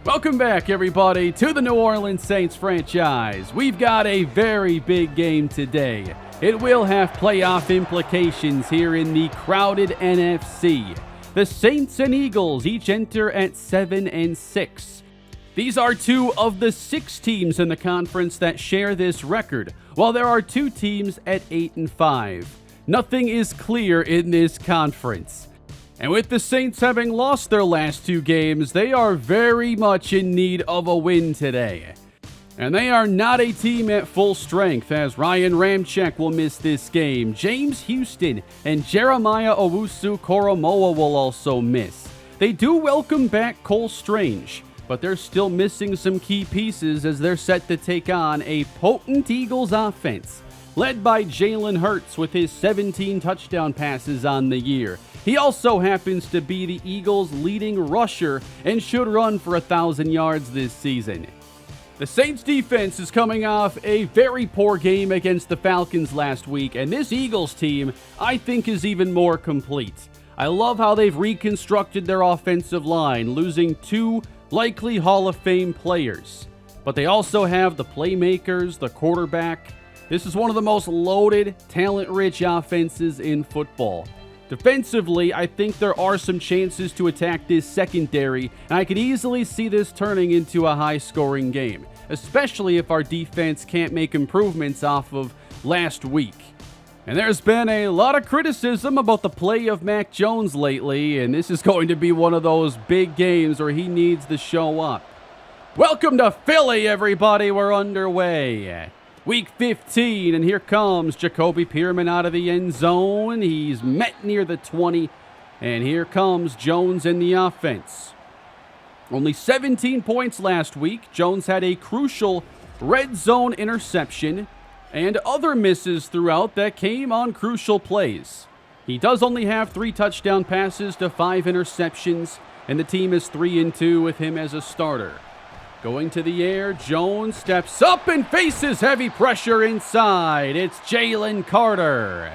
Welcome back, everybody, to the New Orleans Saints franchise. We've got a very big game today. It will have playoff implications here in the crowded NFC. The Saints and Eagles each enter at 7-6. These are two of the 6 teams in the conference that share this record, while there are 2 teams at 8-5. Nothing is clear in this conference. And with the Saints having lost their last 2 games, they are very much in need of a win today. And they are not a team at full strength, as Ryan Ramczyk will miss this game. James Houston and Jeremiah Owusu-Koramoah will also miss. They do welcome back Cole Strange, but they're still missing some key pieces as they're set to take on a potent Eagles offense, led by Jalen Hurts with his 17 touchdown passes on the year. He also happens to be the Eagles' leading rusher and should run for 1,000 yards this season. The Saints defense is coming off a very poor game against the Falcons last week, and this Eagles team, I think, is even more complete. I love how they've reconstructed their offensive line, losing 2 likely Hall of Fame players. But they also have the playmakers, the quarterback. This is one of the most loaded, talent-rich offenses in football. Defensively, I think there are some chances to attack this secondary, and I could easily see this turning into a high-scoring game, especially if our defense can't make improvements off of last week. And there's been a lot of criticism about the play of Mac Jones lately, and this is going to be one of those big games where he needs to show up. Welcome to Philly, everybody. We're underway. Week 15, and here comes Jacoby Pearman out of the end zone. He's met near the 20, and here comes Jones in the offense. Only 17 points last week. Jones had a crucial red zone interception and other misses throughout that came on crucial plays. He does only have 3 touchdown passes to 5 interceptions, and the team is 3-2 with him as a starter. Going to the air, Jones steps up and faces heavy pressure inside. It's Jalen Carter.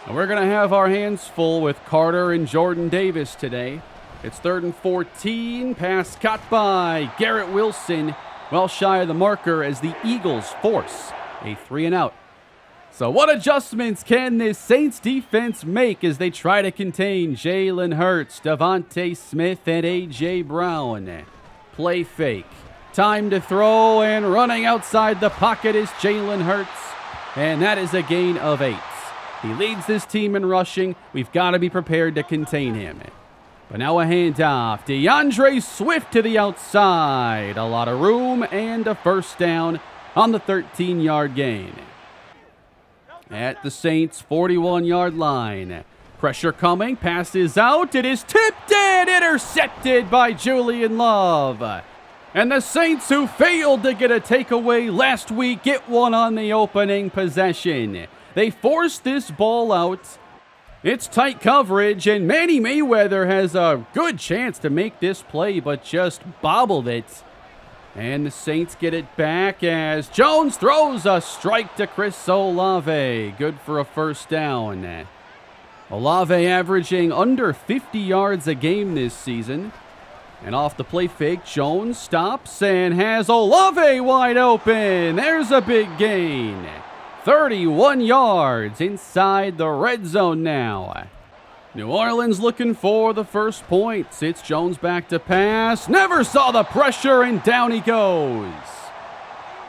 And we're going to have our hands full with Carter and Jordan Davis today. It's 3rd and 14. Pass caught by Garrett Wilson, well shy of the marker as the Eagles force a 3-and-out. So what adjustments can this Saints defense make as they try to contain Jalen Hurts, Devontae Smith, and A.J. Brown? Play fake. Time to throw, and running outside the pocket is Jalen Hurts, and that is a gain of 8. He leads this team in rushing. We've got to be prepared to contain him. But now a handoff. DeAndre Swift to the outside. A lot of room and a first down on the 13-yard gain. At the Saints' 41-yard line. Pressure coming. Pass is out. It is tipped and intercepted by Julian Love. And the Saints, who failed to get a takeaway last week, get one on the opening possession. They force this ball out. It's tight coverage, and Manny Mayweather has a good chance to make this play, but just bobbled it. And the Saints get it back as Jones throws a strike to Chris Olave. Good for a first down. Olave averaging under 50 yards a game this season. And off the play fake, Jones stops and has Olave wide open. There's a big gain. 31 yards inside the red zone now. New Orleans looking for the first points. It's Jones back to pass. Never saw the pressure, and down he goes.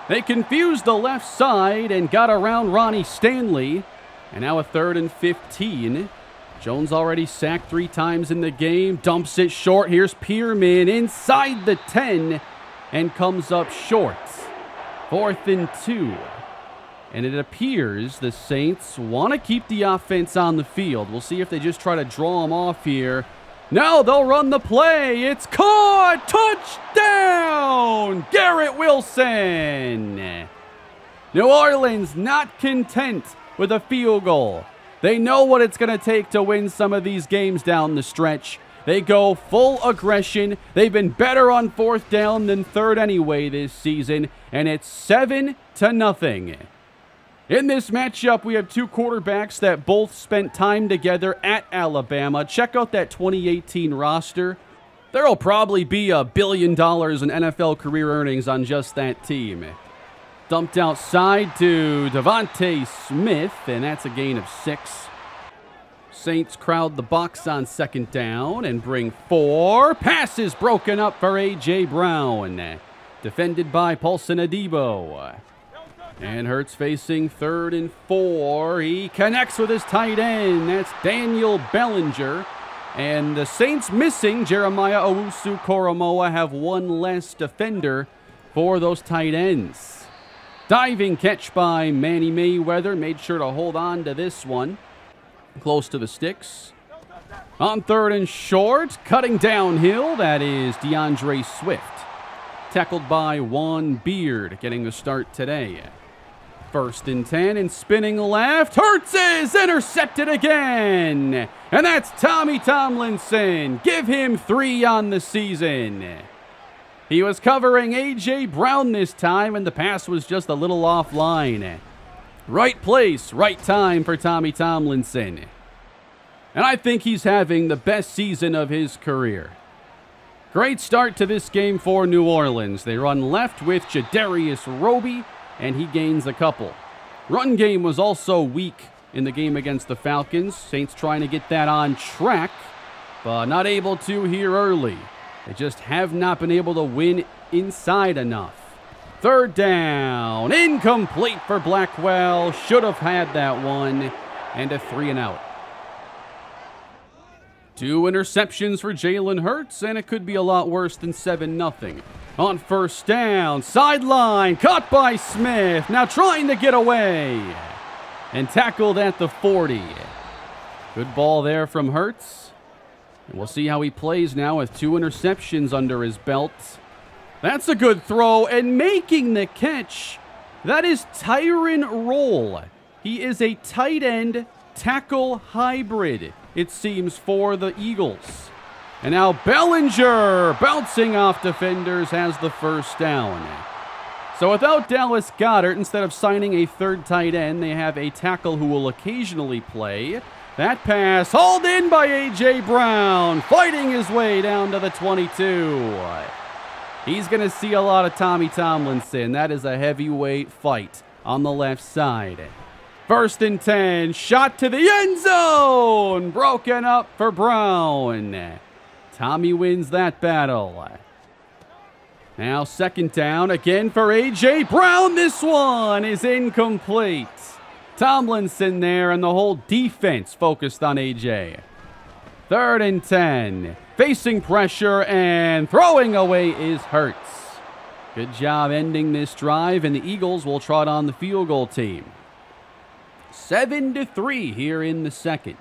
They confused the left side and got around Ronnie Stanley. And now a 3rd and 15. Jones already sacked 3 times in the game, dumps it short. Here's Pearman inside the 10 and comes up short. 4th and 2. And it appears the Saints want to keep the offense on the field. We'll see if they just try to draw them off here. No, they'll run the play. It's caught. Touchdown! Garrett Wilson. New Orleans not content with a field goal. They know what it's going to take to win some of these games down the stretch. They go full aggression. They've been better on 4th down than 3rd anyway this season, and it's 7-0. In this matchup, we have 2 quarterbacks that both spent time together at Alabama. Check out that 2018 roster. There'll probably be $1 billion in NFL career earnings on just that team. Dumped outside to Devontae Smith, and that's a gain of 6. Saints crowd the box on second down and bring 4. Passes broken up for A.J. Brown. Defended by Paulson Adebo. And Hurts facing 3rd and 4. He connects with his tight end. That's Daniel Bellinger. And the Saints missing Jeremiah Owusu-Koramoah have one less defender for those tight ends. Diving catch by Manny Mayweather. Made sure to hold on to this one. Close to the sticks. On 3rd and short, cutting downhill, that is DeAndre Swift. Tackled by Juan Beard, getting the start today. 1st and 10, and spinning left. Hurts is intercepted again. And that's Tommy Tomlinson. Give him 3 on the season. He was covering A.J. Brown this time, and the pass was just a little offline. Right place, right time for Tommy Tomlinson. And I think he's having the best season of his career. Great start to this game for New Orleans. They run left with Jadarius Roby, and he gains a couple. Run game was also weak in the game against the Falcons. Saints trying to get that on track, but not able to here early. They just have not been able to win inside enough. 3rd down, incomplete for Blackwell. Should have had that one, and a 3 and out. 2 interceptions for Jalen Hurts, and it could be a lot worse than 7-0. On 1st down, sideline, caught by Smith. Now trying to get away, and tackled at the 40. Good ball there from Hurts. And we'll see how he plays now with 2 interceptions under his belt. That's a good throw, and making the catch, that is Tyron Roll. He is a tight end tackle hybrid, it seems, for the Eagles. And now Bellinger, bouncing off defenders, has the 1st down. So without Dallas Goedert, instead of signing a 3rd tight end, they have a tackle who will occasionally play. That pass hauled in by A.J. Brown, fighting his way down to the 22. He's going to see a lot of Tommy Tomlinson. That is a heavyweight fight on the left side. 1st and 10, shot to the end zone. Broken up for Brown. Tommy wins that battle. Now 2nd down, again for A.J. Brown. This one is incomplete. Tomlinson there, and the whole defense focused on A.J. 3rd and 10. Facing pressure and throwing away is Hurts. Good job ending this drive, and the Eagles will trot on the field goal team. 7-3 here in the 2nd.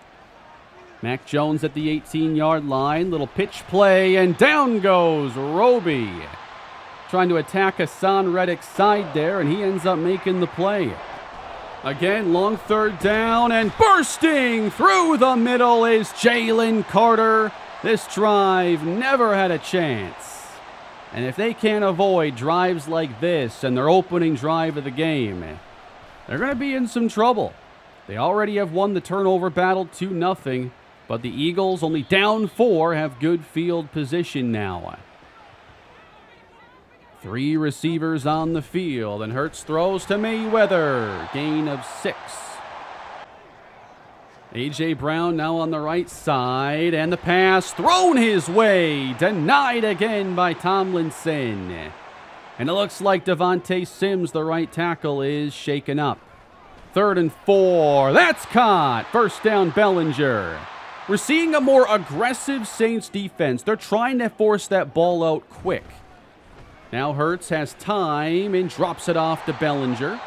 Mac Jones at the 18-yard line. Little pitch play, and down goes Roby. Trying to attack Hassan Reddick's side there, and he ends up making the play. Again, long 3rd down, and bursting through the middle is Jalen Carter. This drive never had a chance. And if they can't avoid drives like this and their opening drive of the game, they're going to be in some trouble. They already have won the turnover battle 2-0, but the Eagles, only down 4, have good field position now. 3 receivers on the field, and Hurts throws to Mayweather. Gain of 6. A.J. Brown now on the right side, and the pass thrown his way. Denied again by Tomlinson. And it looks like Devontae Sims, the right tackle, is shaken up. 3rd and 4. That's caught. 1st down, Bellinger. We're seeing a more aggressive Saints defense. They're trying to force that ball out quick. Now Hurts has time and drops it off to Bellinger.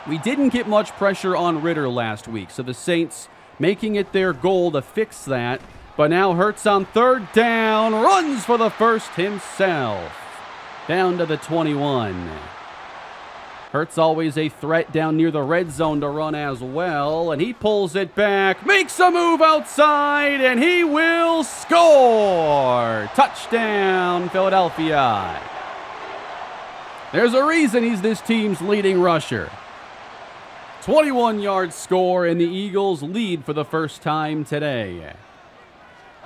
We didn't get much pressure on Ritter last week, so the Saints making it their goal to fix that. But now Hurts on 3rd down, runs for the 1st himself. Down to the 21. Hurts always a threat down near the red zone to run as well, and he pulls it back, makes a move outside, and he will score! Touchdown, Philadelphia. There's a reason he's this team's leading rusher. 21-yard score, and the Eagles lead for the first time today.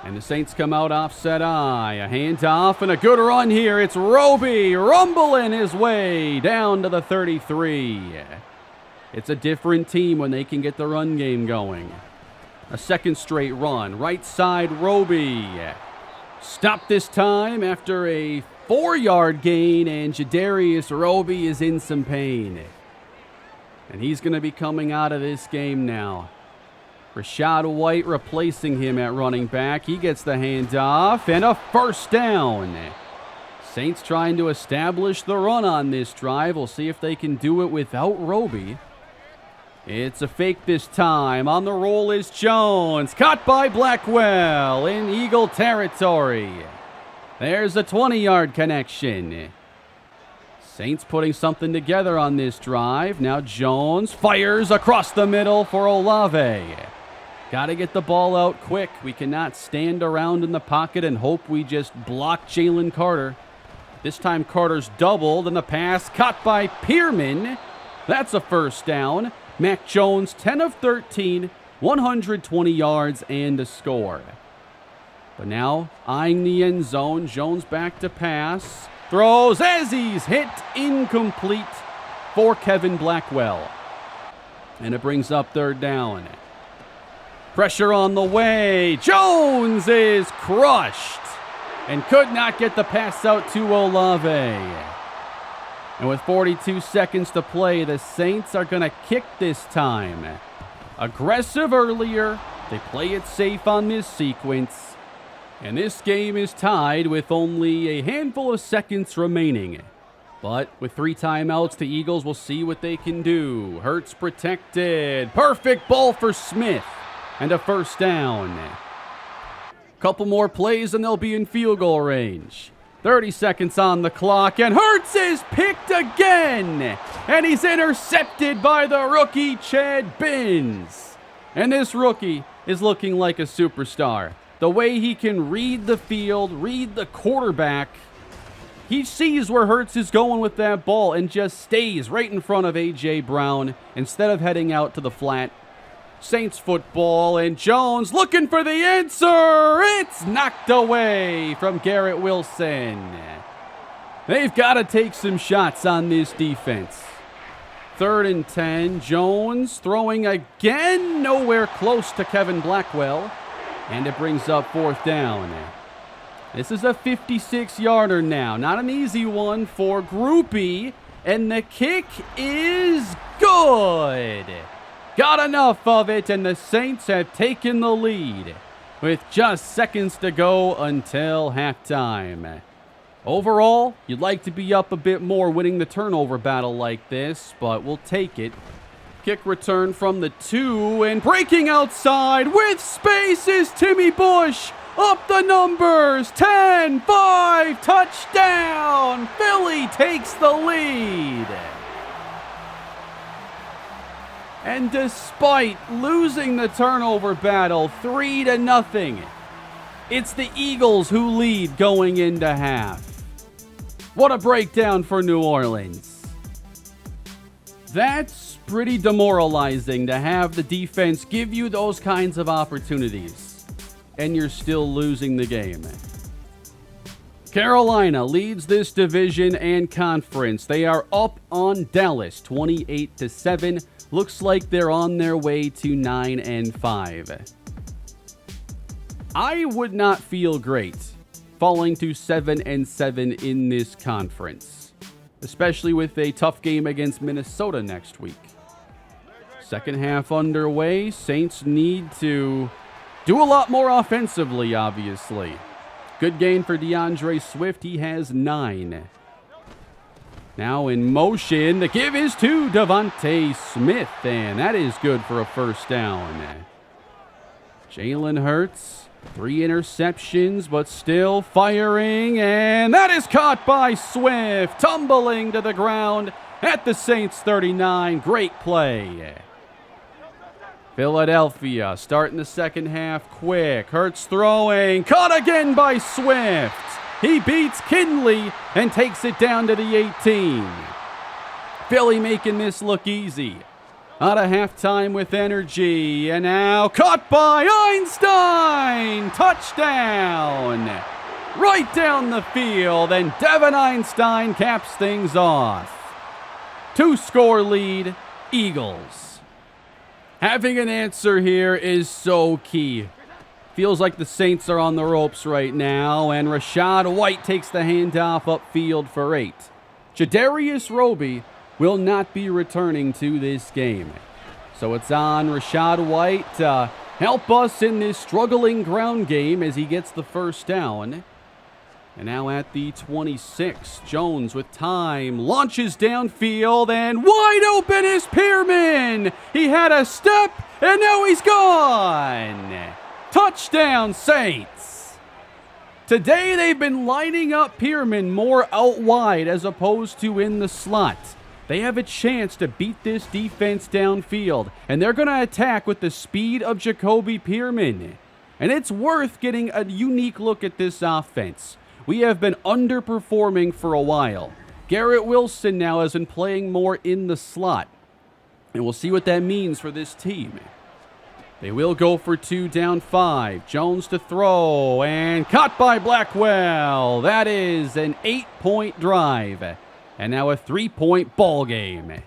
And the Saints come out offset eye. A handoff and a good run here. It's Roby rumbling his way down to the 33. It's a different team when they can get the run game going. A second straight run. Right side, Roby. Stopped this time after a 4-yard gain, and Jadarius Roby is in some pain. And he's going to be coming out of this game now. Rashad White replacing him at running back. He gets the handoff and a first down. Saints trying to establish the run on this drive. We'll see if they can do it without Roby. It's a fake this time. On the roll is Jones. Caught by Blackwell in Eagle territory. There's a 20-yard connection. Saints putting something together on this drive. Now Jones fires across the middle for Olave. Got to get the ball out quick. We cannot stand around in the pocket and hope we just block Jalen Carter. This time Carter's doubled and the pass caught by Pierman. That's a first down. Mac Jones 10 of 13, 120 yards and a score. But now eyeing the end zone. Jones back to pass. Throws as he's hit, incomplete for Kevin Blackwell. And it brings up third down. Pressure on the way. Jones is crushed and could not get the pass out to Olave. And with 42 seconds to play, the Saints are going to kick this time. Aggressive earlier. They play it safe on this sequence. And this game is tied with only a handful of seconds remaining. But with 3 timeouts, the Eagles will see what they can do. Hurts protected. Perfect ball for Smith. And a first down. Couple more plays and they'll be in field goal range. 30 seconds on the clock, and Hurts is picked again. And he's intercepted by the rookie Chad Binns. And this rookie is looking like a superstar. The way he can read the field, read the quarterback. He sees where Hurts is going with that ball and just stays right in front of A.J. Brown instead of heading out to the flat. Saints football, and Jones looking for the answer. It's knocked away from Garrett Wilson. They've got to take some shots on this defense. 3rd and 10. Jones throwing again, nowhere close to Kevin Blackwell. And it brings up 4th down. This is a 56-yarder now. Not an easy one for Groupie. And the kick is good. Got enough of it, and the Saints have taken the lead with just seconds to go until halftime. Overall, you'd like to be up a bit more winning the turnover battle like this, but we'll take it. Kick return from the 2, and breaking outside with space is Timmy Bush. Up the numbers, 10-5, touchdown. Philly takes the lead. And despite losing the turnover battle 3-0, it's the Eagles who lead going into half. What a breakdown for New Orleans. That's pretty demoralizing to have the defense give you those kinds of opportunities, and you're still losing the game. Carolina leads this division and conference. They are up on Dallas 28-7. Looks like they're on their way to 9-5. I would not feel great falling to 7-7 in this conference, especially with a tough game against Minnesota next week. Second half underway. Saints need to do a lot more offensively, obviously. Good gain for DeAndre Swift. He has 9. Now in motion, the give is to Devontae Smith, and that is good for a first down. Jalen Hurts, 3 interceptions, but still firing, and that is caught by Swift, tumbling to the ground at the Saints 39. Great play. Philadelphia starting the second half quick. Hurts throwing, caught again by Swift. He beats Kinley and takes it down to the 18. Philly making this look easy. Out of halftime with energy, and now caught by Einstein! Touchdown! Right down the field, and Devin Einstein caps things off. 2-score lead, Eagles. Having an answer here is so key. Feels like the Saints are on the ropes right now, and Rachaad White takes the handoff upfield for 8. Jadarius Roby will not be returning to this game. So it's on Rachaad White to help us in this struggling ground game as he gets the first down. And now at the 26, Jones with time, launches downfield, and wide open is Pearman! He had a step, and now he's gone! Touchdown, Saints! Today they've been lining up Pearman more out wide as opposed to in the slot. They have a chance to beat this defense downfield, and they're going to attack with the speed of Jacoby Pearman. And it's worth getting a unique look at this offense. We have been underperforming for a while. Garrett Wilson now has been playing more in the slot. And we'll see what that means for this team. They will go for 2 down 5. Jones to throw, and caught by Blackwell. That is an 8-point drive. And now a 3-point ball game.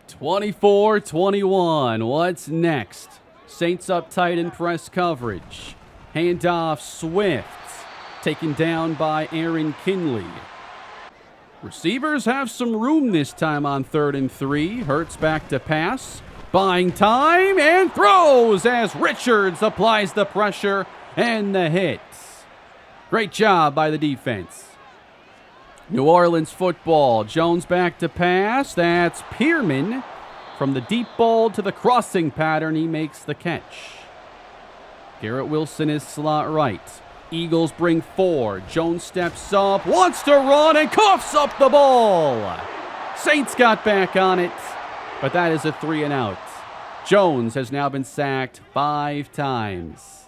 24-21. What's next? Saints up tight in press coverage. Handoff Swift. Taken down by Aaron Kinley. Receivers have some room this time on 3rd and 3. Hurts back to pass. Buying time and throws as Richards applies the pressure and the hit. Great job by the defense. New Orleans football. Jones back to pass. That's Pearman. From the deep ball to the crossing pattern, he makes the catch. Garrett Wilson is slot right. Eagles bring 4. Jones steps up, wants to run, and coughs up the ball. Saints got back on it, but that is a 3 and out. Jones has now been sacked 5 times.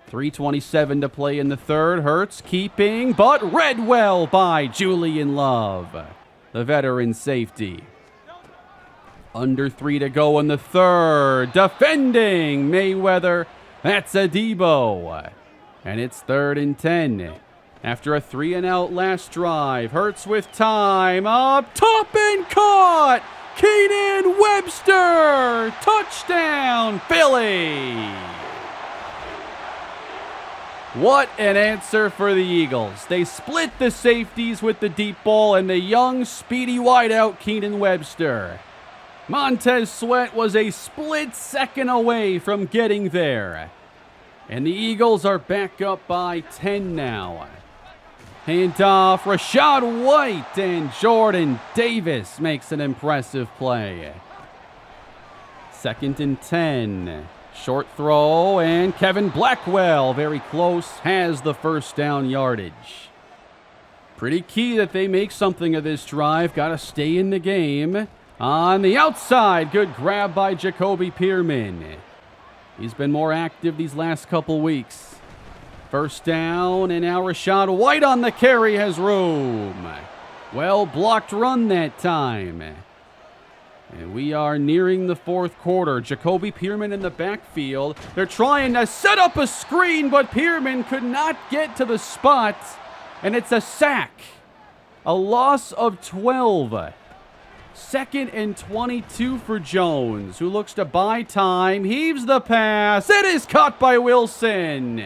3:27 to play in the third. Hurts keeping, but read well by Julian Love, the veteran safety. Under 3 to go in the third. Defending Mayweather. That's a Debo. And it's 3rd and 10. After a 3 and out last drive. Hurts with time. Up top and caught. Keenan Webster. Touchdown, Philly. What an answer for the Eagles. They split the safeties with the deep ball and the young, speedy wideout Keenan Webster. Montez Sweat was a split second away from getting there. And the Eagles are back up by 10 now. Handoff, Rachaad White, and Jordan Davis makes an impressive play. 2nd and 10. Short throw, and Kevin Blackwell, very close, has the first down yardage. Pretty key that they make something of this drive. Got to stay in the game. On the outside, good grab by Jacoby Pearman. He's been more active these last couple weeks. First down, and now Rachaad White on the carry has room. Well blocked run that time. And we are nearing the 4th quarter. Jacoby Pearman in the backfield. They're trying to set up a screen, but Pearman could not get to the spot. And it's a sack. A loss of 12. 2nd and 22 for Jones, who looks to buy time. Heaves the pass. It is caught by Wilson.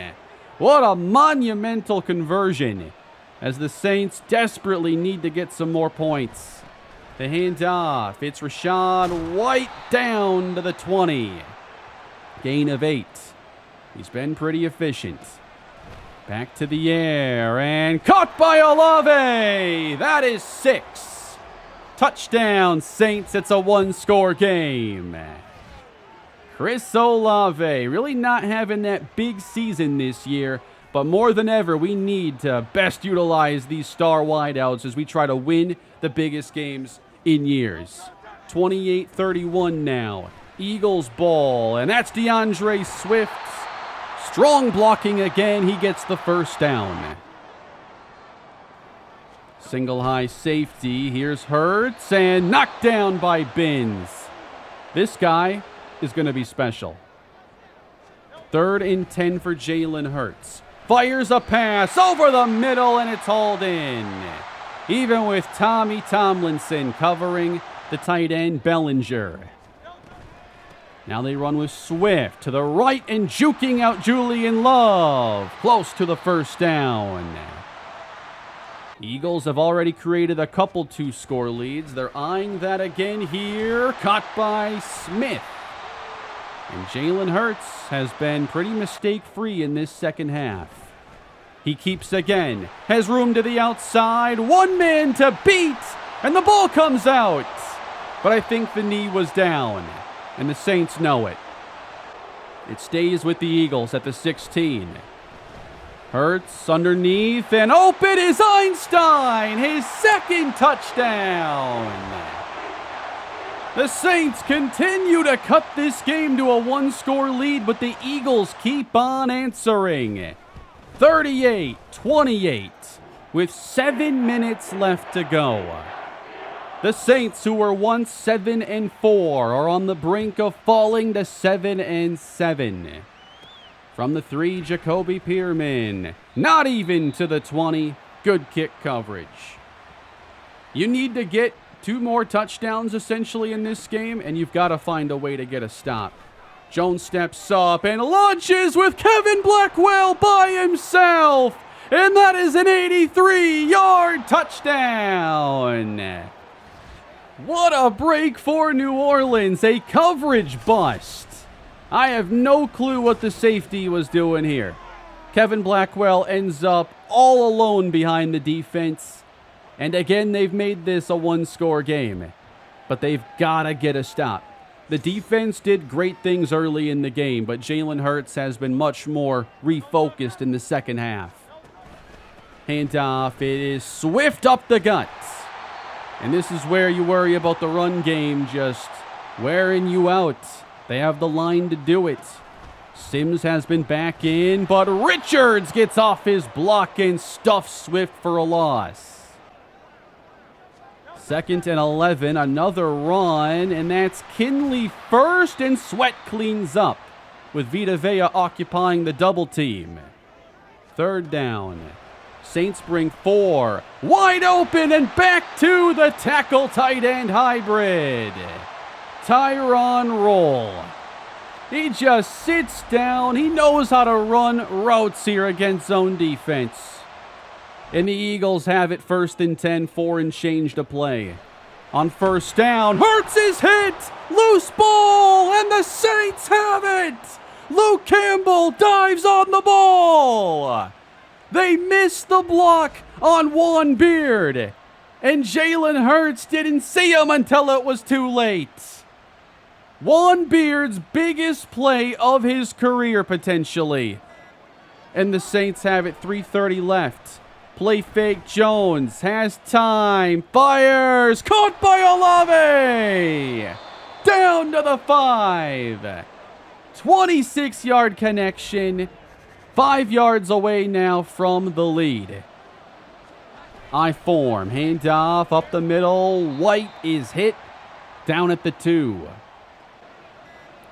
What a monumental conversion, as the Saints desperately need to get some more points. The handoff. It's Rachaad White down to the 20. Gain of 8. He's been pretty efficient. Back to the air and caught by Olave. That is 6. Touchdown, Saints. It's a 1-score game. Chris Olave really not having that big season this year, but more than ever, we need to best utilize these star wideouts as we try to win the biggest games in years. 28-31 now. Eagles ball, and that's DeAndre Swift. Strong blocking again. He gets the first down. Single high safety. Here's Hurts and knocked down by Binns. This guy is going to be special. 3rd and 10 for Jalen Hurts. Fires a pass over the middle and it's hauled in. Even with Tommy Tomlinson covering the tight end Bellinger. Now they run with Swift to the right and juking out Julian Love. Close to the first down. Eagles have already created a couple 2-score leads. They're eyeing that again here. Caught by Smith. And Jalen Hurts has been pretty mistake-free in this second half. He keeps again. Has room to the outside. One man to beat. And the ball comes out. But I think the knee was down. And the Saints know it. It stays with the Eagles at the 16. Hurts underneath, and open is Einstein, his 2nd touchdown. The Saints continue to cut this game to a 1-score lead, but the Eagles keep on answering. 38-28 with 7 minutes left to go. The Saints, who were once 7-4, are on the brink of falling to 7-7. From the 3, Jacoby Pierman. Not even to the 20. Good kick coverage. You need to get 2 more touchdowns essentially in this game, and you've got to find a way to get a stop. Jones steps up and launches with Kevin Blackwell by himself. And that is an 83-yard touchdown. What a break for New Orleans. A coverage bust. I have no clue what the safety was doing here. Kevin Blackwell ends up all alone behind the defense. And again, they've made this a 1-score game. But they've got to get a stop. The defense did great things early in the game, but Jalen Hurts has been much more refocused in the second half. Handoff, it is Swift up the gut. And this is where you worry about the run game just wearing you out. They have the line to do it. Sims has been back in, but Richards gets off his block and stuffs Swift for a loss. 2nd and 11, another run, and that's Kinley first, and Sweat cleans up, with Vita Vea occupying the double team. 3rd down. Saints bring 4. Wide open and back to the tackle tight end hybrid. Tyron Roll. He just sits down. He knows how to run routes here against zone defense. And the Eagles have it 1st and 10, 4 and change to play. On 1st down, Hurts is hit. Loose ball, and the Saints have it. Luke Campbell dives on the ball. They missed the block on Juan Beard. And Jalen Hurts didn't see him until it was too late. Juan Beard's biggest play of his career, potentially. And the Saints have it, 3:30 left. Play fake Jones, has time, fires, caught by Olave! Down to the 5. 26-yard connection, 5 yards away now from the lead. I form, handoff up the middle, White is hit, down at the 2.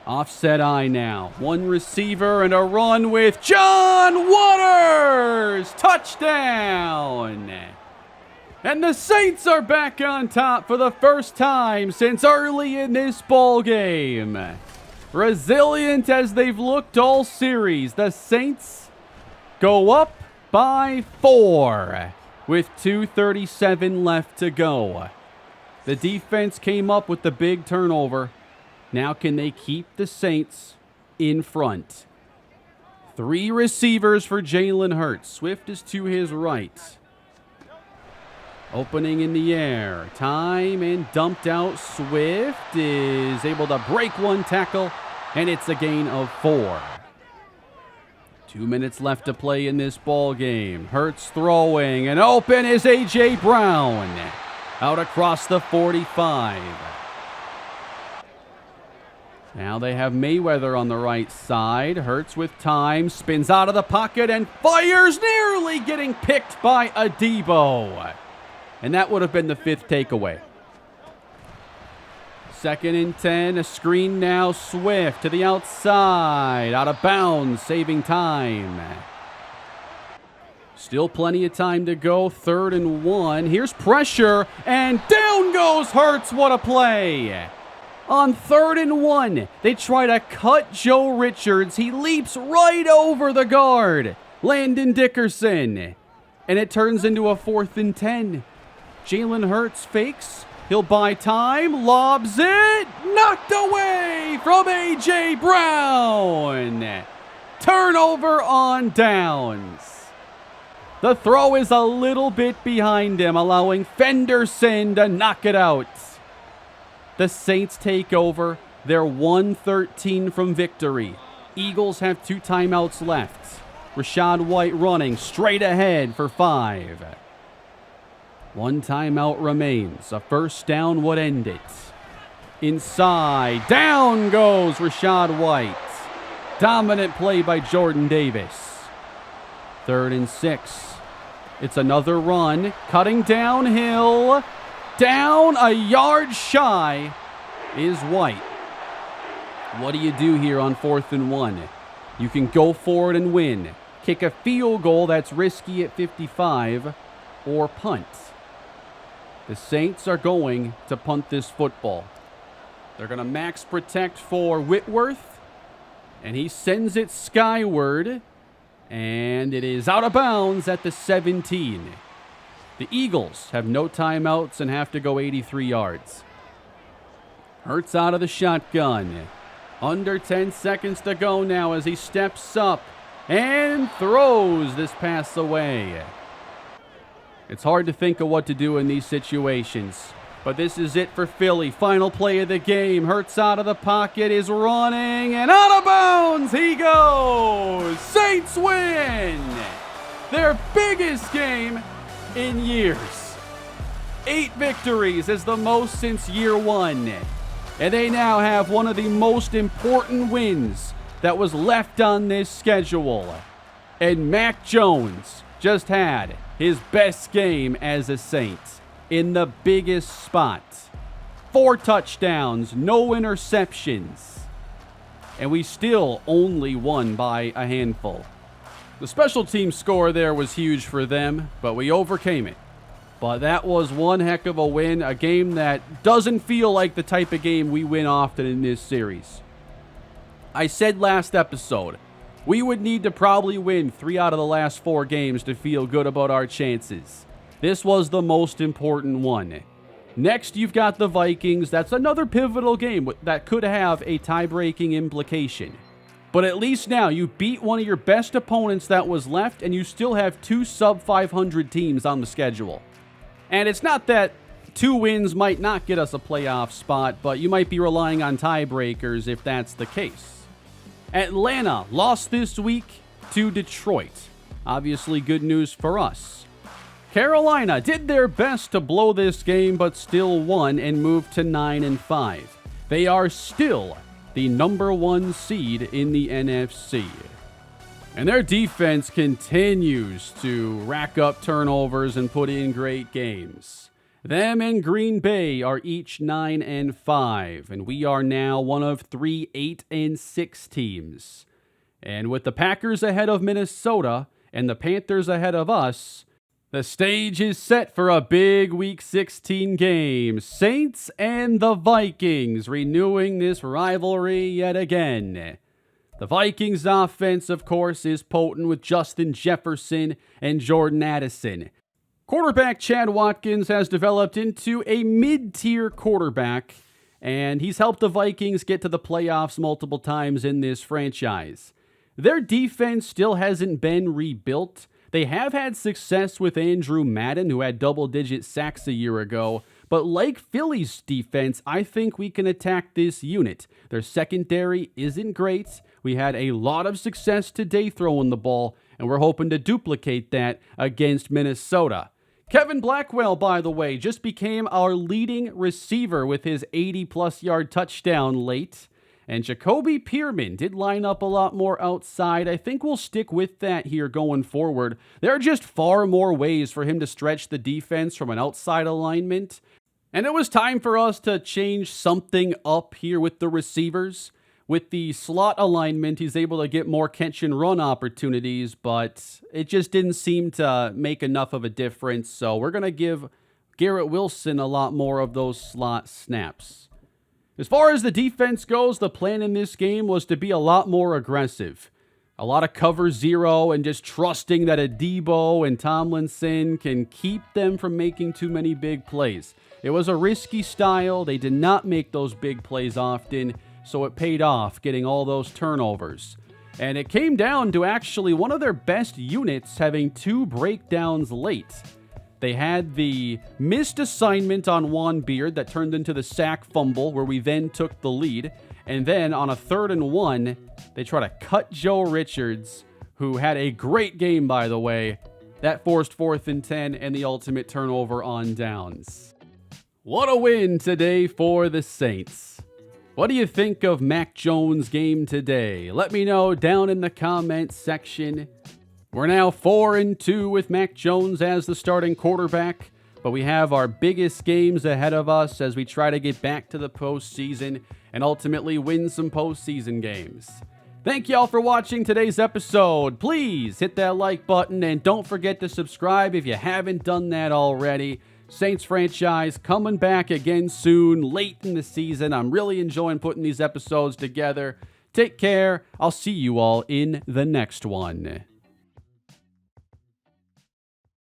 Offset I now. 1 receiver and a run with John Waters! Touchdown! And the Saints are back on top for the first time since early in this ball game. Resilient as they've looked all series, the Saints go up by 4 with 2:37 left to go. The defense came up with the big turnover. Now can they keep the Saints in front? 3 receivers for Jalen Hurts. Swift is to his right. Opening in the air. Time and dumped out. Swift is able to break 1 tackle, and it's a gain of 4. 2 minutes left to play in this ball game. Hurts throwing, and open is A.J. Brown. Out across the 45. Now they have Mayweather on the right side. Hurts with time, spins out of the pocket and fires, nearly getting picked by Adebo. And that would have been the 5th takeaway. 2nd and 10, a screen now, Swift to the outside, out of bounds, saving time. Still plenty of time to go, 3rd and 1. Here's pressure, and down goes Hurts. What a play. On 3rd and 1, they try to cut Joe Richards. He leaps right over the guard, Landon Dickerson. And it turns into a 4th and 10. Jalen Hurts fakes. He'll buy time, lobs it, knocked away from A.J. Brown. Turnover on downs. The throw is a little bit behind him, allowing Fenderson to knock it out. The Saints take over. They're 1-13 from victory. Eagles have 2 timeouts left. Rachaad White running straight ahead for 5. 1 timeout remains. A first down would end it. Inside. Down goes Rachaad White. Dominant play by Jordan Davis. 3rd and 6. It's another run. Cutting downhill. Down a yard shy is White. What do you do here on 4th and 1? You can go for it and win. Kick a field goal that's risky at 55 or punt. The Saints are going to punt this football. They're going to max protect for Whitworth, and he sends it skyward, and it is out of bounds at the 17. The Eagles have no timeouts and have to go 83 yards. Hurts out of the shotgun. Under 10 seconds to go now as he steps up and throws this pass away. It's hard to think of what to do in these situations, but this is it for Philly. Final play of the game. Hurts out of the pocket, is running, and out of bounds he goes. Saints win their biggest game in years. 8 victories is the most since year 1. And they now have one of the most important wins that was left on this schedule. And Mac Jones just had his best game as a Saint in the biggest spot. 4 touchdowns, no interceptions. And we still only won by a handful. The special team score there was huge for them, but we overcame it. But that was one heck of a win, a game that doesn't feel like the type of game we win often in this series. I said last episode, we would need to probably win 3 out of the last 4 games to feel good about our chances. This was the most important one. Next, you've got the Vikings. That's another pivotal game that could have a tie-breaking implication. But at least now you beat one of your best opponents that was left, and you still have 2 sub-500 teams on the schedule. And it's not that 2 wins might not get us a playoff spot, but you might be relying on tiebreakers if that's the case. Atlanta lost this week to Detroit. Obviously good news for us. Carolina did their best to blow this game, but still won and moved to 9-5. They are still the number 1 seed in the NFC. And their defense continues to rack up turnovers and put in great games. Them and Green Bay are each 9-5, and we are now one of 3 8-6 teams. And with the Packers ahead of Minnesota and the Panthers ahead of us, the stage is set for a big Week 16 game. Saints and the Vikings renewing this rivalry yet again. The Vikings offense, of course, is potent with Justin Jefferson and Jordan Addison. Quarterback Chad Watkins has developed into a mid-tier quarterback, and he's helped the Vikings get to the playoffs multiple times in this franchise. Their defense still hasn't been rebuilt. They have had success with Andrew Madden, who had double-digit sacks a year ago, but like Philly's defense, I think we can attack this unit. Their secondary isn't great. We had a lot of success today throwing the ball, and we're hoping to duplicate that against Minnesota. Kevin Blackwell, by the way, just became our leading receiver with his 80-plus yard touchdown late. And Jacoby Pearman did line up a lot more outside. I think we'll stick with that here going forward. There are just far more ways for him to stretch the defense from an outside alignment. And it was time for us to change something up here with the receivers. With the slot alignment, he's able to get more catch and run opportunities, but it just didn't seem to make enough of a difference. So we're going to give Garrett Wilson a lot more of those slot snaps. As far as the defense goes, the plan in this game was to be a lot more aggressive. A lot of cover zero and just trusting that Adebo and Tomlinson can keep them from making too many big plays. It was a risky style. They did not make those big plays often, so it paid off getting all those turnovers. And it came down to actually one of their best units having 2 breakdowns late. They had the missed assignment on Juan Beard that turned into the sack fumble where we then took the lead. And then on a 3rd and 1, they try to cut Joe Richards, who had a great game, by the way. That forced 4th and 10 and the ultimate turnover on downs. What a win today for the Saints. What do you think of Mac Jones' game today? Let me know down in the comments section. We're now 4-2 with Mac Jones as the starting quarterback, but we have our biggest games ahead of us as we try to get back to the postseason and ultimately win some postseason games. Thank y'all for watching today's episode. Please hit that like button and don't forget to subscribe if you haven't done that already. Saints franchise coming back again soon, late in the season. I'm really enjoying putting these episodes together. Take care. I'll see you all in the next one.